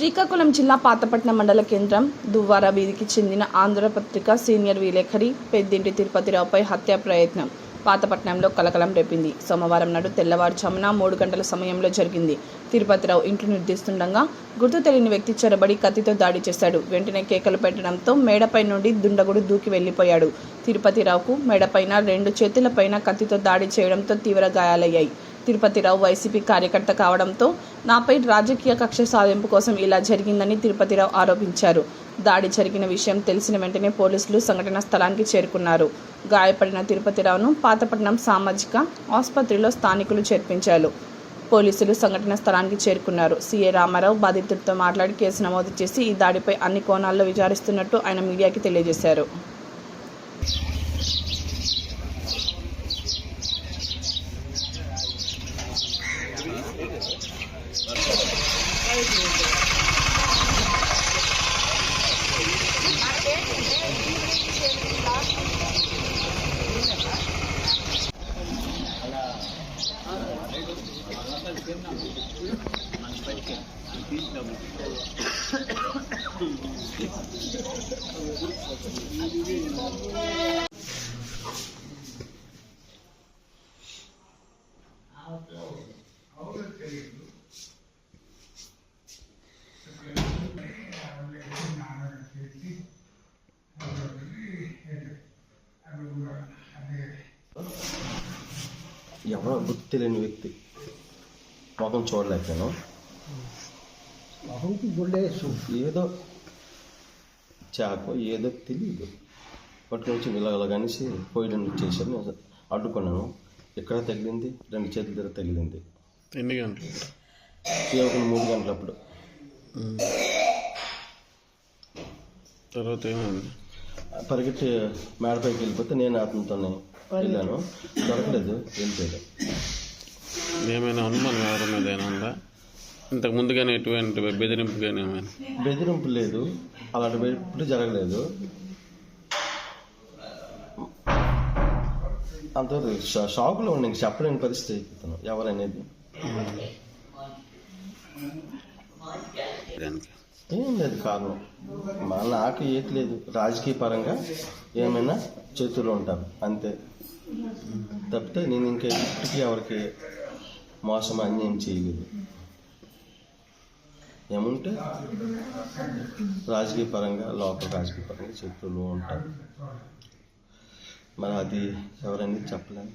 శ్రీకాకుళం జిల్లా పాతపట్నం మండల కేంద్రం దువ్వార వీధికి చెందిన ఆంధ్రపత్రిక సీనియర్ విలేకరి పెద్దింటి తిరుపతిరావుపై హత్యా ప్రయత్నం పాతపట్నంలో కలకలం రేపింది. సోమవారం నాడు తెల్లవారుజామున 3 గంటల సమయంలో జరిగింది. తిరుపతిరావు ఇంట్లో నిర్దిస్తుండగా గుర్తు తెలియని వ్యక్తి చొరబడి కత్తితో దాడి చేశాడు. వెంటనే కేకలు పెట్టడంతో మేడపై నుండి దుండగుడు దూకి వెళ్లిపోయాడు. తిరుపతిరావుకు మెడపైన 2 చేతులపైన కత్తితో దాడి చేయడంతో తీవ్ర గాయాలయ్యాయి. తిరుపతిరావు వైసీపీ కార్యకర్త కావడంతో నాపై రాజకీయ కక్ష సాధింపు కోసం ఇలా జరిగిందని తిరుపతిరావు ఆరోపించారు. దాడి జరిగిన విషయం తెలిసిన వెంటనే పోలీసులు సంఘటనా స్థలానికి చేరుకున్నారు. గాయపడిన తిరుపతిరావును పాతపట్నం సామాజిక ఆసుపత్రిలో స్థానికులు చేర్పించారు. పోలీసులు సంఘటనా స్థలానికి చేరుకున్నారు. సీఏ రామారావు బాధితుడితో మాట్లాడి కేసు నమోదు చేసి ఈ దాడిపై అన్ని కోణాల్లో విచారిస్తున్నట్టు ఆయన మీడియాకి తెలియజేశారు. ఎవరో గుర్తు తెలియని వ్యక్తి మొహం చూడలేకపోయాను. ఏదో చాకు ఏదో తెలియదు పట్టుకొచ్చి ఇలాగ కనిసి పోయడం చేశాను. నేను అడ్డుకున్నాను. ఎక్కడ తగిలింది, 2 చేతుల దగ్గర తగిలింది. ఎన్ని గంటలు? కేవలం 3 గంటలప్పుడు. తర్వాత ఏమైంది? పరిగెట్టి మేడపైకి వెళ్ళిపోతే నేను అతనితోనే వెళ్ళాను. దొరకలేదు, వెళ్ళిపోయాడు. ఏమైనా అనుమానం ఎవరి మీద ఏమైనా ఉందా? ఇంతకు ముందుగానే ఎటువంటి బెదిరింపు కానీ ఏమైనా? బెదిరింపు లేదు, అలాంటి బెదిరింపులు జరగలేదు. అంతవరకు షాకులో ఉండి ఇంక చెప్పలేని పరిస్థితి అయిపోతాను ఎవరనేది. ఏం లేదు కారణం, నాకు ఏది లేదు. రాజకీయ పరంగా ఏమైనా చేతులు ఉంటారు అంతే తప్పితే నేను ఇంకా ఇప్పటికీ ఎవరికి మోసం అన్యాయం చేయలేదు. ఏముంటే రాజకీయ పరంగా లోకల్ రాజకీయ పరంగా చేతులు ఉంటారు. మరి అది ఎవరనేది చెప్పలేను.